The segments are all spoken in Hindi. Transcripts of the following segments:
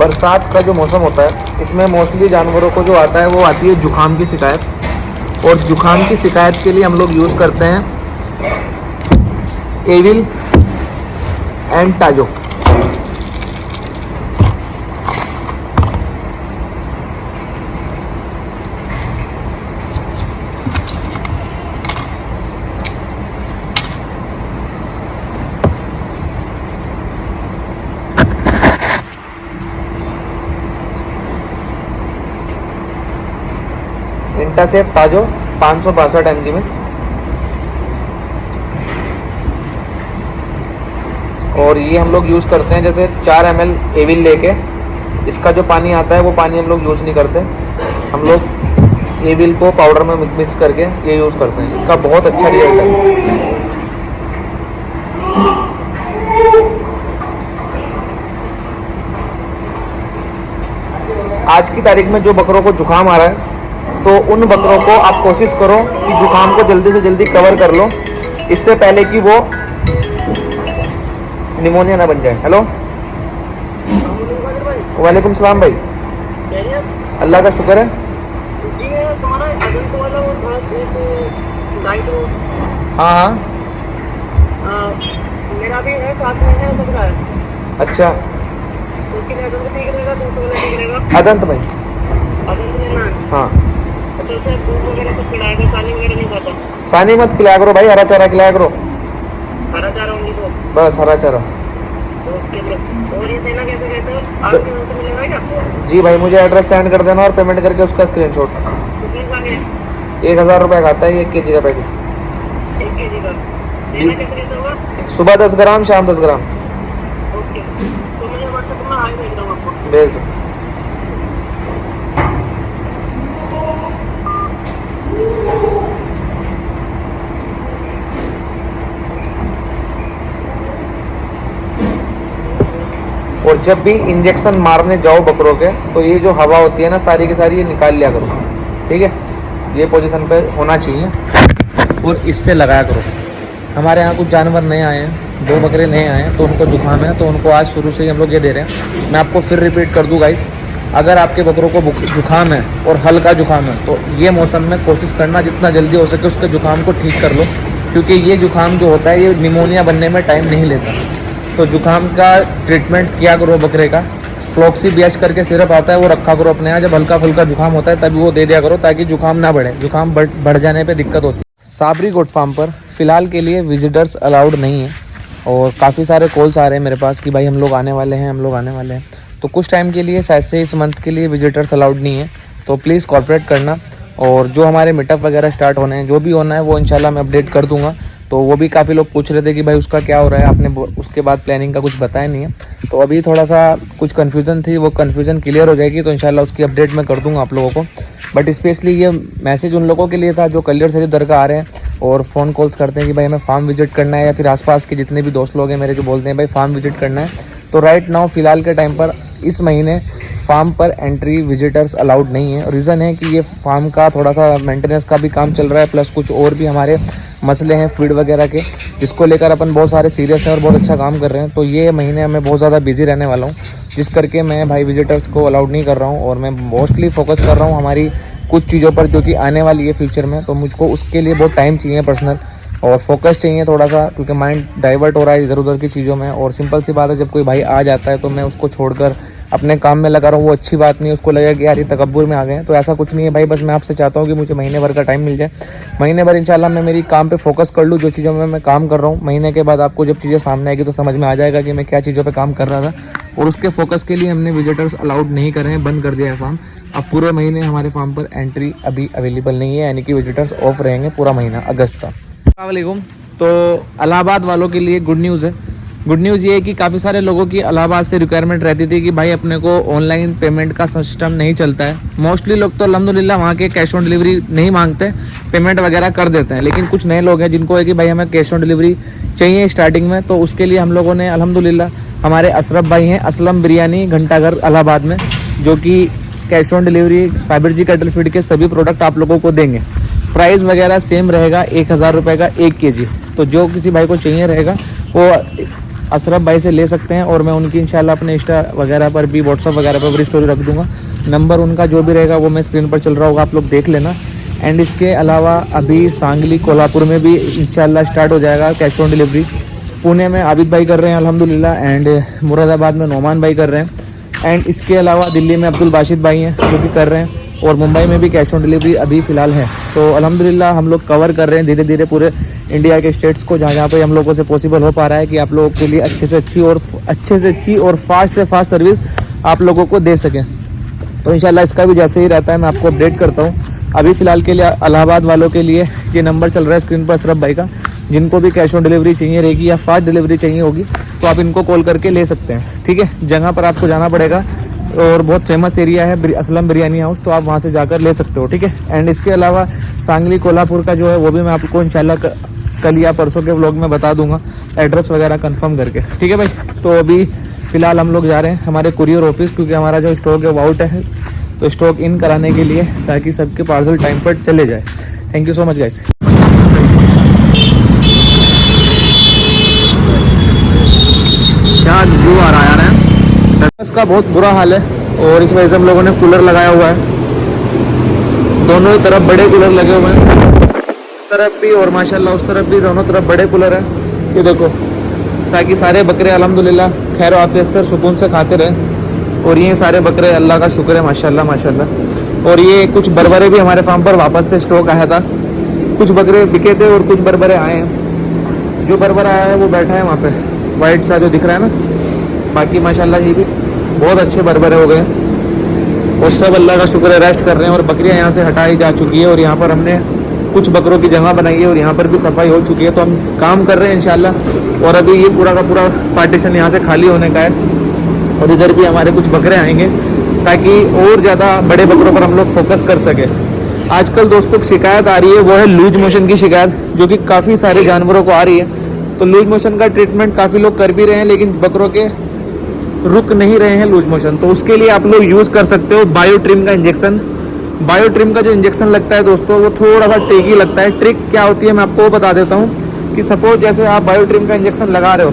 बरसात का जो मौसम होता है इसमें मोस्टली जानवरों को जो आता है वो आती है जुखाम की शिकायत। और जुखाम की शिकायत के लिए हम लोग यूज़ करते हैं एविल एंड टाजो। इंटासेफ टाजो 562 mg में। और ये हम लोग यूज़ करते हैं जैसे 4 ml एविल लेके, इसका जो पानी आता है वो पानी हम लोग यूज़ नहीं करते, हम लोग एविल को पाउडर में मिक्स करके ये यूज़ करते हैं। इसका बहुत अच्छा रिजल्ट है। आज की तारीख में जो बकरों को जुखाम आ रहा है तो उन बकरों को आप कोशिश करो कि जुखाम को जल्दी से जल्दी कवर कर लो, इससे पहले कि वो निमोनिया ना बन जाए। हेलो, वालेकुम सलाम भाई। अल्लाह का शुक्र है। हाँ हाँ, मेरा भी है 7 महीने तक का है। अच्छा, उसके लिए अदंत ठीक रहेगा, दूध वगैरह ठीक रहेगा। अदंत भाई, अदंत लेना है। हाँ। अच्छा सर, दूध वगैरह कुछ खिलाएगा, पानी वगैरह नहीं खाता। सानी मत खिलाया करो भाई, हरा चारा खिलाया करो, हरा चारा होंगी तो बस हरा चारा। और ये देना कैसे कहते हो, आपके यहाँ से मिलेगा क्या? जी भाई, मुझे एड्रेस सेंड कर देना और पेमेंट करके उसका स्क्रीनशॉट। कितने का है? 1000 रुपये खाता है 1 kg का पैकेट। 1 kg का देना कैसे कहते होगा? सुबह 10 ग्राम, शाम 10 ग्राम। ओके, तो मुझे व्हाट्सएप में हाई भेज रहा हूँ आपको। भेज दो। और जब भी इंजेक्शन मारने जाओ बकरों के तो ये जो हवा होती है ना सारी की सारी ये निकाल लिया करो, ठीक है? ये पोजीशन पे होना चाहिए और इससे लगाया करो। हमारे यहाँ कुछ जानवर नए आए हैं, 2 बकरे नए आए हैं तो उनको जुकाम है, तो उनको आज शुरू से ही हम लोग ये दे रहे हैं। मैं आपको फिर रिपीट कर दूँ गाइस, अगर आपके बकरों को जुकाम है और हल्का जुकाम है तो ये मौसम में कोशिश करना जितना जल्दी हो सके उसके जुकाम को ठीक कर लो, क्योंकि ये जुकाम जो होता है ये निमोनिया बनने में टाइम नहीं लेता। तो जुकाम का ट्रीटमेंट किया करो बकरे का। फ्लॉक्सी BH करके सिरप आता है वो रखा करो अपने यहाँ, जब हल्का फुल्का जुकाम होता है तभी वो दे दिया करो ताकि जुकाम ना बढ़े। जुकाम बढ़ जाने पे दिक्कत होती है। साबरी गोट फार्म पर फ़िलहाल के लिए विजिटर्स अलाउड नहीं है और काफ़ी सारे कॉल्स आ रहे हैं मेरे पास कि भाई हम लोग आने वाले हैं, हम लोग आने वाले हैं। तो कुछ टाइम के लिए शायद से इस मंथ के लिए विजिटर्स अलाउड नहीं है, तो प्लीज़ कॉर्पोरेट करना। और जो हमारे मीटअप वगैरह स्टार्ट होने हैं, जो भी होना है वो इंशाल्लाह मैं अपडेट कर दूंगा। तो वो भी काफ़ी लोग पूछ रहे थे कि भाई उसका क्या हो रहा है, आपने उसके बाद प्लानिंग का कुछ बताया नहीं है। तो अभी थोड़ा सा कुछ कन्फ्यूज़न थी, वो कन्फ्यूज़न क्लियर हो जाएगी तो इंशाल्लाह उसकी अपडेट मैं कर दूंगा आप लोगों को। बट स्पेशली ये मैसेज उन लोगों के लिए था जो कलियर शरीफ दरगाह आ रहे हैं और फ़ोन कॉल्स करते हैं कि भाई हमें फार्म विजिट करना है, या फिर आसपास के जितने भी दोस्त लोग हैं मेरे जो बोलते हैं भाई फार्म विजिट करना है। तो राइट नाउ फ़िलहाल के टाइम पर इस महीने फार्म पर एंट्री विजिटर्स अलाउड नहीं है। रीज़न है कि ये फार्म का थोड़ा सा मेंटेनेंस का भी काम चल रहा है, प्लस कुछ और भी हमारे मसले हैं फीड वगैरह के, जिसको लेकर अपन बहुत सारे सीरियस हैं और बहुत अच्छा काम कर रहे हैं। तो ये महीने मैं बहुत ज़्यादा बिजी रहने वाला हूँ, जिस करके मैं भाई विजिटर्स को अलाउड नहीं कर रहा हूँ और मैं मोस्टली फोकस कर रहा हूँ हमारी कुछ चीज़ों पर जो कि आने वाली है फ्यूचर में। तो मुझको उसके लिए बहुत टाइम चाहिए पर्सनल और फोकस चाहिए थोड़ा सा, क्योंकि माइंड डाइवर्ट हो रहा है इधर उधर की चीज़ों में। और सिंपल सी बात है, जब कोई भाई आ जाता है तो मैं उसको छोड़कर अपने काम में लगा रहा हूँ, वो अच्छी बात नहीं है। उसको लगेगा कि यार ये तकब्बुर में आ गए हैं, तो ऐसा कुछ नहीं है भाई। बस मैं आपसे चाहता हूँ कि मुझे महीने भर का टाइम मिल जाए, महीने भर इंशाल्लाह मैं मेरी काम पे फोकस कर लूँ, जो चीज़ों में मैं काम कर रहा हूँ। महीने के बाद आपको जब चीज़ें सामने आएगी तो समझ में आ जाएगा कि मैं क्या चीज़ों पर काम कर रहा था। और उसके फोकस के लिए हमने विजिटर्स अलाउड नहीं कर रहे हैं, बंद कर दिया है फार्म। अब पूरे महीने हमारे फार्म पर एंट्री अभी अवेलेबल नहीं है, यानी कि विजिटर्स ऑफ रहेंगे पूरा महीना अगस्त का। अस्सलाम वालेकुम। तो इलाहाबाद वालों के लिए गुड न्यूज़ है। गुड न्यूज़ ये है कि काफ़ी सारे लोगों की इलाहाबाद से रिक्वायरमेंट रहती थी कि भाई अपने को ऑनलाइन पेमेंट का सिस्टम नहीं चलता है। मोस्टली लोग तो अल्हम्दुलिल्लाह वहाँ के कैश ऑन डिलीवरी नहीं मांगते, पेमेंट वगैरह कर देते हैं। लेकिन कुछ नए लोग हैं जिनको है कि भाई हमें कैश ऑन डिलीवरी चाहिए स्टार्टिंग में, तो उसके लिए हम लोगों ने अल्हम्दुलिल्लाह हमारे अशरफ भाई हैं असलम बिरयानी घंटाघर इलाहाबाद में, जो कि cash on delivery Sabir ji cattle feed के सभी प्रोडक्ट आप लोगों को देंगे। प्राइस वगैरह सेम रहेगा, 1000 रुपये का 1 kg। तो जो किसी भाई को चाहिए रहेगा वो अशरफ भाई से ले सकते हैं। और मैं उनकी इंशाल्लाह अपने इंस्टा वगैरह पर भी, व्हाट्सअप वगैरह पर भी स्टोरी रख दूंगा। नंबर उनका जो भी रहेगा वो मैं स्क्रीन पर चल रहा होगा, आप लोग देख लेना। एंड इसके अलावा अभी सांगली कोल्हापुर में भी इंशाल्लाह स्टार्ट हो जाएगा कैश ऑन डिलीवरी। पुणे में आबिद भाई कर रहे हैं अल्हम्दुलिल्लाह, एंड मुरादाबाद में नोमान भाई कर रहे हैं। एंड इसके अलावा दिल्ली में अब्दुल बाशिद भाई हैं जो कि कर रहे हैं, और मुंबई में भी कैश ऑन डिलीवरी अभी फ़िलहाल है। तो अल्हम्दुलिल्लाह हम लोग कवर कर रहे हैं धीरे धीरे पूरे इंडिया के स्टेट्स को, जहाँ जहाँ पे हम लोगों से पॉसिबल हो पा रहा है कि आप लोगों के लिए अच्छे से अच्छी और फास्ट से फास्ट सर्विस आप लोगों को दे सकें। तो इंशाल्लाह इसका भी जैसे ही रहता है मैं आपको अपडेट करता हूँ। अभी फ़िलहाल के लिए इलाहाबाद वालों के लिए ये नंबर चल रहा है स्क्रीन पर अशरफ भाई का, जिनको भी कैश ऑन डिलीवरी चाहिए रहेगी या फास्ट डिलीवरी चाहिए होगी तो आप इनको कॉल करके ले सकते हैं। ठीक है, जगह पर आपको जाना पड़ेगा और बहुत फेमस एरिया है असलम बिरयानी हाउस, तो आप वहाँ से जाकर ले सकते हो। ठीक है, एंड इसके अलावा सांगली कोल्हापुर का जो है वो भी मैं आपको इंशाल्लाह कल या परसों के व्लॉग में बता दूंगा, एड्रेस वगैरह कंफर्म करके। ठीक है भाई, तो अभी फ़िलहाल हम लोग जा रहे हैं हमारे कुरियर ऑफिस, क्योंकि हमारा जो स्टॉक है वो आउट है, तो स्टॉक इन कराने के लिए, ताकि सबके पार्सल टाइम पर चले जाए। Thank you so much guys. क्या व्यू आ रहा है यार, इसका बहुत बुरा हाल है, और इस वजह से हम लोगों ने कूलर लगाया हुआ है। दोनों ही तरफ बड़े कूलर लगे हुए हैं, उस तरफ भी और माशाल्लाह उस तरफ भी, दोनों तरफ बड़े कूलर हैं। ये देखो, ताकि सारे बकरे अल्हम्दुलिल्लाह खैर आफियत से सुकून से खाते रहें। और ये सारे बकरे अल्लाह का शुक्र है माशाल्लाह माशाल्लाह। और ये कुछ बरबरे भी हमारे फार्म पर वापस से स्टॉक आया था, कुछ बकरे बिके थे और कुछ बरबरे आए हैं। जो बरबर आया है वो बैठा है वहाँ पे, वाइट सा जो दिख रहा है ना। बाकी माशाल्लाह ये भी बहुत अच्छे बरबरे हो गए, और सब अल्लाह का शुक्र है रेस्ट कर रहे हैं। और बकरियां यहाँ से हटाई जा चुकी है, और यहाँ पर हमने कुछ बकरों की जगह बनाई है, और यहाँ पर भी सफाई हो चुकी है। तो हम काम कर रहे हैं इंशाल्लाह। और अभी ये पूरा का पूरा पार्टीशन यहाँ से खाली होने का है, और इधर भी हमारे कुछ बकरे आएंगे, ताकि और ज़्यादा बड़े बकरों पर हम लोग फोकस कर सके। आजकल दोस्तों शिकायत आ रही है, वो है लूज मोशन की शिकायत, जो कि काफ़ी सारे जानवरों को आ रही है। तो लूज मोशन का ट्रीटमेंट काफ़ी लोग कर भी रहे हैं, लेकिन बकरों के रुक नहीं रहे हैं लूज मोशन। तो उसके लिए आप लोग यूज़ कर सकते हो बायोट्रिम का इंजेक्शन। बायोट्रिम का जो इंजेक्शन लगता है दोस्तों, वो थोड़ा सा ट्रिकी लगता है। ट्रिक क्या होती है मैं आपको बता देता हूँ, कि सपोज जैसे आप बायोट्रिम का इंजेक्शन लगा रहे हो,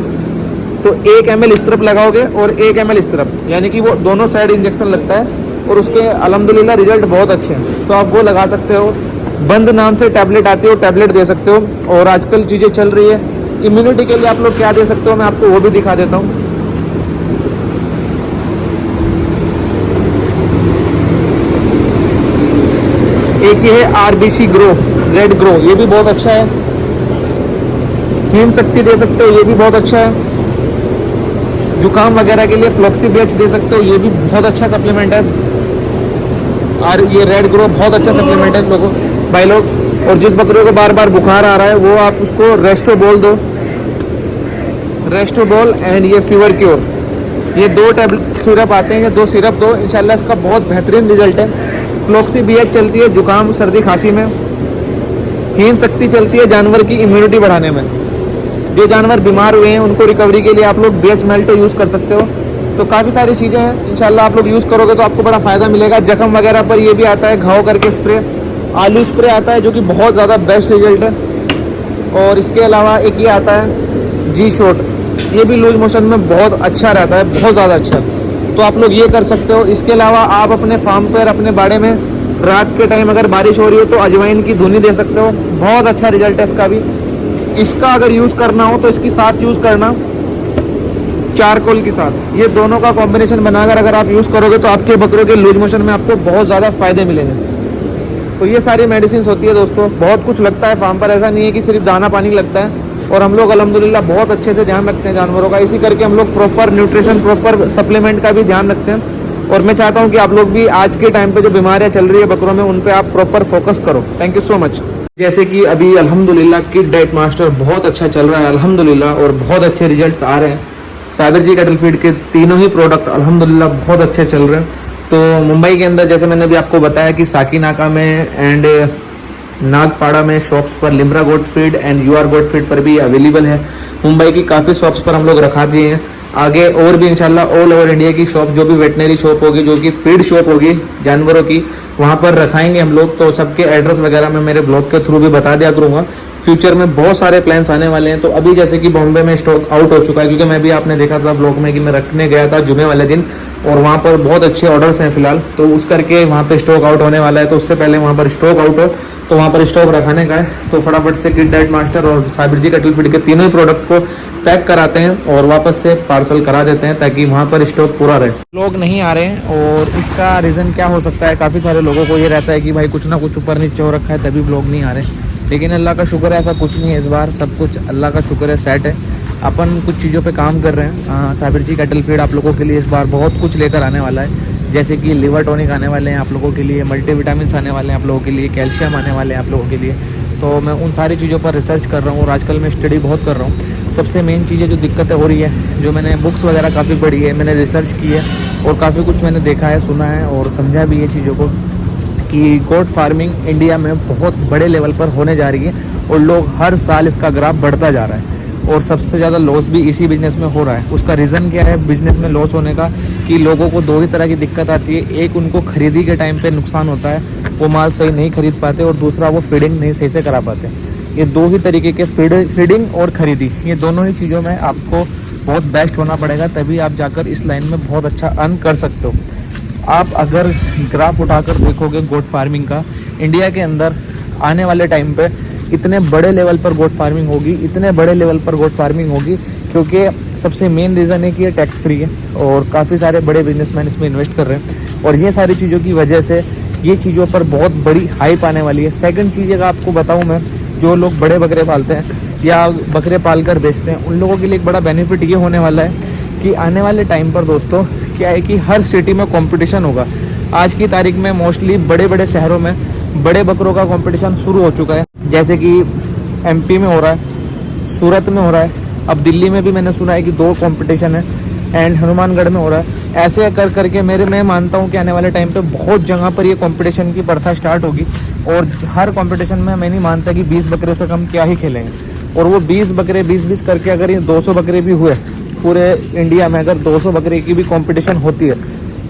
तो 1 ml इस तरफ लगाओगे और 1 ml इस तरफ, यानी कि वो दोनों साइड इंजेक्शन लगता है, और उसके अल्हम्दुलिल्लाह रिजल्ट बहुत अच्छे हैं। तो आप वो लगा सकते हो। बंद नाम से टैबलेट आती है, वो टैबलेट दे सकते हो। और आजकल चीज़ें चल रही है इम्यूनिटी के लिए, आप लोग क्या दे सकते हो मैं आपको वो भी दिखा देता हूँ। एक ये है RBC ग्रो, रेड ग्रो, ये भी बहुत अच्छा है। हीम शक्ति दे सकते हो, ये भी बहुत अच्छा है। जुकाम वगैरह के लिए फ्लॉक्सी बेच दे सकते हो, ये भी बहुत अच्छा सप्लीमेंट है। और ये रेड ग्रो बहुत अच्छा सप्लीमेंट है लोगों भाई लोग। और जिस बकरियों को बार बार बुखार आ रहा है, वो आप उसको रेस्टोबोल दो, रेस्टोबोल एंड ये फीवर क्योर, ये 2 टैबलेट सिरप आते हैं, ये 2 सिरप दो, इंशाल्लाह इसका बहुत बेहतरीन रिजल्ट है। फ्लॉक्सी बेच चलती है जुकाम सर्दी खांसी में। हीम शक्ति चलती है जानवर की इम्यूनिटी बढ़ाने में। जो जानवर बीमार हुए हैं उनको रिकवरी के लिए आप लोग BH मेल्टो यूज़ कर सकते हो। तो काफ़ी सारी चीज़ें हैं, इंशाल्लाह आप लोग यूज़ करोगे तो आपको बड़ा फ़ायदा मिलेगा। जख्म वगैरह पर ये भी आता है घाव करके स्प्रे, आलू स्प्रे आता है, जो कि बहुत ज़्यादा बेस्ट रिजल्ट है। और इसके अलावा एक ये आता है G शॉट, ये भी लूज मोशन में बहुत अच्छा रहता है, बहुत ज़्यादा अच्छा। तो आप लोग ये कर सकते हो। इसके अलावा आप अपने फार्म पर, अपने बाड़े में रात के टाइम अगर बारिश हो रही हो तो अजवाइन की धुनी दे सकते हो, बहुत अच्छा रिजल्ट है इसका भी। इसका अगर यूज़ करना हो तो इसकी साथ यूज़ करना, चारकोल के साथ। ये दोनों का कॉम्बिनेशन बनाकर अगर आप यूज़ करोगे तो आपके बकरों के लूज मोशन में आपको बहुत ज़्यादा फ़ायदे मिलेंगे। तो ये सारी मेडिसिन होती है दोस्तों, बहुत कुछ लगता है फार्म पर, ऐसा नहीं है कि सिर्फ दाना पानी लगता है। और हम लोग अल्हम्दुलिल्लाह बहुत अच्छे से ध्यान रखते हैं जानवरों का, इसी करके हम लोग प्रॉपर न्यूट्रिशन, प्रॉपर सप्लीमेंट का भी ध्यान रखते हैं। और मैं चाहता हूँ कि आप लोग भी आज के टाइम पे जो बीमारियाँ चल रही है बकरों में, उन पे आप प्रॉपर फोकस करो। Thank you so much. जैसे कि अभी अल्हम्दुलिल्लाह किड डाइट मास्टर बहुत अच्छा चल रहा है अल्हम्दुलिल्लाह, और बहुत अच्छे रिजल्ट्स आ रहे हैं। साबिर जी कैटल फीड के तीनों ही प्रोडक्ट अल्हम्दुलिल्लाह बहुत अच्छे चल रहे हैं। तो मुंबई के अंदर जैसे मैंने अभी आपको बताया कि साकीनाका में एंड नागपाड़ा में शॉप्स पर Limra goat feed and UR goat feed पर भी अवेलेबल है। मुंबई की काफ़ी शॉप्स पर हम लोग रखा दिए हैं। आगे और भी इंशाल्लाह ऑल ओवर इंडिया की शॉप, जो भी वेटनरी शॉप होगी, जो कि फीड शॉप होगी जानवरों की, वहाँ पर रखाएंगे हम लोग। तो सबके एड्रेस वगैरह मैं मेरे ब्लॉग के थ्रू भी बता दिया करूँगा। फ्यूचर में बहुत सारे प्लान्स आने वाले हैं। तो अभी जैसे कि बॉम्बे में स्टॉक आउट हो चुका है, क्योंकि मैं भी आपने देखा था ब्लॉग में कि मैं रखने गया था जुमे वाले दिन, और वहाँ पर बहुत अच्छे ऑर्डर्स हैं फिलहाल, तो उस करके वहाँ पे स्टॉक आउट होने वाला है। तो उससे पहले वहाँ पर स्टॉक आउट हो तो वहाँ पर स्टॉक रखाने का है, तो फटाफट से किड डाइट मास्टर और साबिर जी कैटल फीड के तीनों ही प्रोडक्ट को पैक कराते हैं और वापस से पार्सल करा देते हैं, ताकि वहाँ पर स्टॉक पूरा रहे। लोग नहीं आ रहे हैं और इसका रीज़न क्या हो सकता है, काफ़ी सारे लोगों को ये रहता है कि भाई कुछ ना कुछ ऊपर नीचे हो रखा है तभी लोग नहीं आ रहे, लेकिन अल्लाह का शुक्र है ऐसा कुछ नहीं है। इस बार सब कुछ अल्लाह का शुक्र है सेट है। अपन कुछ चीज़ों पे काम कर रहे हैं। साबिर जी कैटल फीड आप लोगों के लिए इस बार बहुत कुछ लेकर आने वाला है, जैसे कि लिवर टॉनिक आने वाले हैं आप लोगों के लिए, मल्टीविटामिन्स आने वाले हैं आप लोगों के लिए, कैल्शियम आने वाले हैं आप लोगों के लिए। तो मैं उन सारी चीज़ों पर रिसर्च कर रहा हूँ और आजकल मैं स्टडी बहुत कर रहा हूँ। सबसे मेन चीज़ें जो दिक्कतें हो रही है, जो मैंने बुक्स वगैरह काफ़ी पढ़ी है, मैंने रिसर्च की है और काफ़ी कुछ मैंने देखा है, सुना है और समझा भी है चीज़ों को, कि गोट फार्मिंग इंडिया में बहुत बड़े लेवल पर होने जा रही है और लोग हर साल इसका ग्राफ बढ़ता जा रहा है और सबसे ज़्यादा लॉस भी इसी बिज़नेस में हो रहा है। उसका रीज़न क्या है बिज़नेस में लॉस होने का, कि लोगों को दो ही तरह की दिक्कत आती है। एक, उनको खरीदी के टाइम पे नुकसान होता है, वो माल सही नहीं खरीद पाते, और दूसरा वो फीडिंग नहीं सही से करा पाते। ये दो ही तरीके के फीडिंग और खरीदी, ये दोनों ही चीज़ों में आपको बहुत बेस्ट होना पड़ेगा, तभी आप जाकर इस लाइन में बहुत अच्छा अर्न कर सकते हो। आप अगर ग्राफ उठाकर देखोगे गोट फार्मिंग का, इंडिया के अंदर आने वाले टाइम पे इतने बड़े लेवल पर गोट फार्मिंग होगी, इतने बड़े लेवल पर गोट फार्मिंग होगी, क्योंकि सबसे मेन रीज़न है कि ये टैक्स फ्री है और काफ़ी सारे बड़े बिजनेसमैन इसमें इन्वेस्ट कर रहे हैं, और ये सारी चीज़ों की वजह से ये चीज़ों पर बहुत बड़ी हाइप आने वाली है। सेकंड चीज़ अगर आपको बताऊँ मैं, जो लोग बड़े बकरे पालते हैं या बकरे पाल कर बेचते हैं, उन लोगों के लिए एक बड़ा बेनिफिट ये होने वाला है कि आने वाले टाइम पर दोस्तों क्या है कि हर सिटी में कंपटीशन होगा। आज की तारीख में मोस्टली बड़े बड़े शहरों में बड़े बकरों का कंपटीशन शुरू हो चुका है, जैसे कि एमपी में हो रहा है, सूरत में हो रहा है, अब दिल्ली में भी मैंने सुना है कि 2 कंपटीशन है, एंड हनुमानगढ़ में हो रहा है। ऐसे कर करके मैं मानता हूँ कि आने वाले टाइम पे बहुत जगह पर ये कंपटीशन की प्रथा स्टार्ट होगी, और हर कंपटीशन में मैं नहीं मानता कि 20 बकरे से कम क्या ही खेलेंगे, और वो 20 बकरे 20-20 करके अगर ये 200 बकरे भी हुए पूरे इंडिया में, अगर 200 बकरे की भी कंपटीशन होती है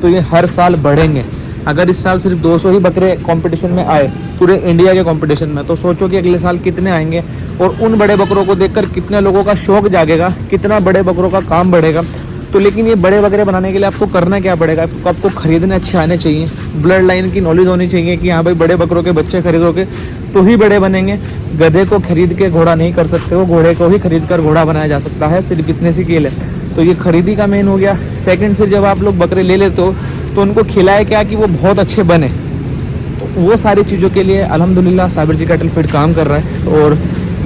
तो ये हर साल बढ़ेंगे। अगर इस साल सिर्फ 200 ही बकरे कंपटीशन में आए पूरे इंडिया के कंपटीशन में, तो सोचो कि अगले साल कितने आएंगे, और उन बड़े बकरों को देखकर कितने लोगों का शौक जागेगा, कितना बड़े बकरों का काम बढ़ेगा। तो लेकिन ये बड़े बकरे बनाने के लिए आपको करना क्या पड़ेगा, आपको खरीदने अच्छे आने चाहिए, ब्लड लाइन की नॉलेज होनी चाहिए कि हाँ भाई बड़े बकरों के बच्चे खरीदोगे तो ही बड़े बनेंगे। गधे को खरीद के घोड़ा नहीं कर सकते हो, घोड़े को ही खरीद कर घोड़ा बनाया जा सकता है, सिर्फ इतने सी खेल है। तो ये खरीदी का मेन हो गया। सेकंड, फिर जब आप लोग बकरे ले लेते हो तो उनको खिलाए क्या कि वो बहुत अच्छे बने, तो वो सारी चीज़ों के लिए अल्हम्दुलिल्लाह साबिर जी कैटल फीड काम कर रहा है। और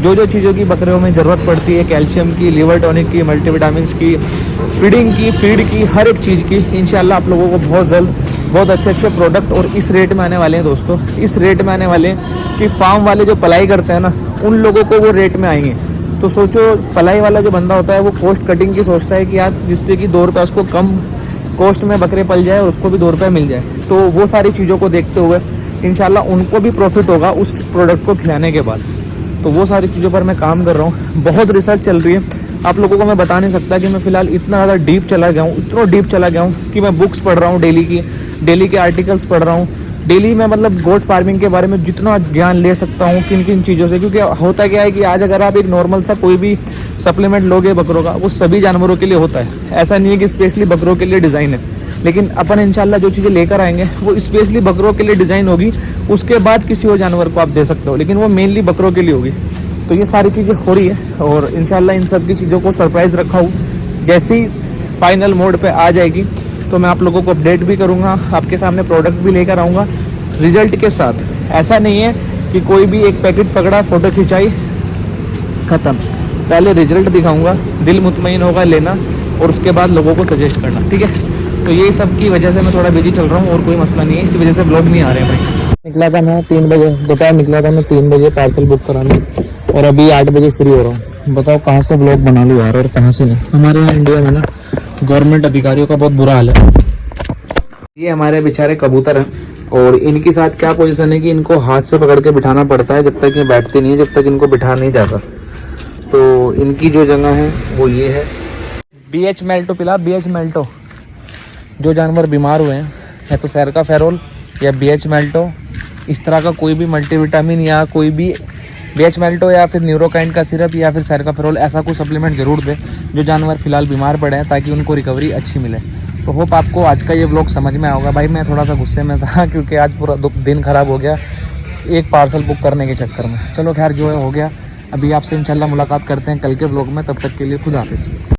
जो चीज़ों की बकरियों में ज़रूरत पड़ती है, कैल्शियम की, लिवर टॉनिक की, मल्टीविटामिन्स की, फीडिंग की, फीड की, हर एक चीज़ की, इंशाल्लाह आप लोगों को बहुत जल्द बहुत अच्छे प्रोडक्ट और इस रेट में आने वाले हैं दोस्तों। इस रेट में आने वाले हैं कि फार्म वाले जो पलाई करते हैं ना, उन लोगों को वो रेट में आएंगे। तो सोचो, पलाई वाला जो बंदा होता है वो कॉस्ट कटिंग की सोचता है कि यार जिससे कि 2 रुपये उसको कम कॉस्ट में बकरे पल जाए और उसको भी 2 रुपये मिल जाए। तो वो सारी चीज़ों को देखते हुए इंशाल्लाह उनको भी प्रॉफिट होगा उस प्रोडक्ट को खिलाने के बाद। तो वो सारी चीज़ों पर मैं काम कर रहा हूँ, बहुत रिसर्च चल रही है। आप लोगों को मैं बता नहीं सकता कि मैं फ़िलहाल इतना ज़्यादा डीप चला गया हूँ, इतना डीप चला गया हूँ कि मैं बुक्स पढ़ रहा हूँ, डेली के आर्टिकल्स पढ़ रहा हूँ, डेली मैं मतलब गोट फार्मिंग के बारे में जितना ज्ञान ले सकता हूँ किन किन चीज़ों से। क्योंकि होता क्या है कि आज अगर आप एक नॉर्मल सा कोई भी सप्लीमेंट लोगे बकरों का, वो सभी जानवरों के लिए होता है, ऐसा नहीं है कि स्पेशली बकरों के लिए डिज़ाइन है। लेकिन अपन इंशाल्लाह जो चीज़ें लेकर आएंगे वो स्पेशली बकरों के लिए डिज़ाइन होगी, उसके बाद किसी और जानवर को आप दे सकते हो, लेकिन वो मेनली बकरों के लिए होगी। तो ये सारी चीज़ें हो रही है और इंशाल्लाह इन सब की चीज़ों को सरप्राइज़ रखा हूँ। जैसे ही फाइनल मोड पे आ जाएगी तो मैं आप लोगों को अपडेट भी करूँगा, आपके सामने प्रोडक्ट भी लेकर आऊँगा रिजल्ट के साथ। ऐसा नहीं है कि कोई भी एक पैकेट पकड़ा, फ़ोटो खिंचाई, ख़त्म। पहले रिजल्ट दिखाऊँगा, दिल मुतमईन होगा लेना, और उसके बाद लोगों को सजेस्ट करना, ठीक है। तो ये सब की वजह से मैं थोड़ा बिजी चल रहा हूँ और कोई मसला नहीं है, इसी वजह से ब्लॉग नहीं आ रहे हैं भाई। निकला था मैं 3 बजे, दोपहर निकला था मैं 3 बजे पार्सल बुक कराने, और अभी 8 बजे फ्री हो रहा हूँ। बताओ कहाँ से ब्लॉग बना लूँ यार और कहाँ से नहीं। हमारे यहाँ इंडिया में ना गवर्नमेंट अधिकारियों का बहुत बुरा हाल है। ये हमारे बेचारे कबूतर हैं और इनके साथ क्या पोजीशन है कि इनको हाथ से पकड़ के बिठाना पड़ता है, जब तक ये बैठते नहीं है, जब तक इनको बिठा नहीं जाता। तो इनकी जो जगह है वो ये है। BH मेल्टो पिला, BH मेल्टो। जो जानवर बीमार हुए हैं या तो सैरका फेरोल या BH मेल्टो, इस तरह का कोई भी मल्टीविटामिन या कोई भी BH मेल्टो या फिर न्यूरोकाइंड का सिरप या फिर सैरकाफेरोल, ऐसा कुछ सप्लीमेंट ज़रूर दें जो जानवर फ़िलहाल बीमार पड़े हैं, ताकि उनको रिकवरी अच्छी मिले। तो होप आपको आज का ये व्लॉग समझ में आएगा। भाई मैं थोड़ा सा गुस्से में था क्योंकि आज पूरा दिन ख़राब हो गया एक पार्सल बुक करने के चक्कर में। चलो खैर जो है हो गया। अभी आपसे इंशाल्लाह मुलाकात करते हैं कल के व्लॉग में, तब तक के लिए खुदा हाफिज़।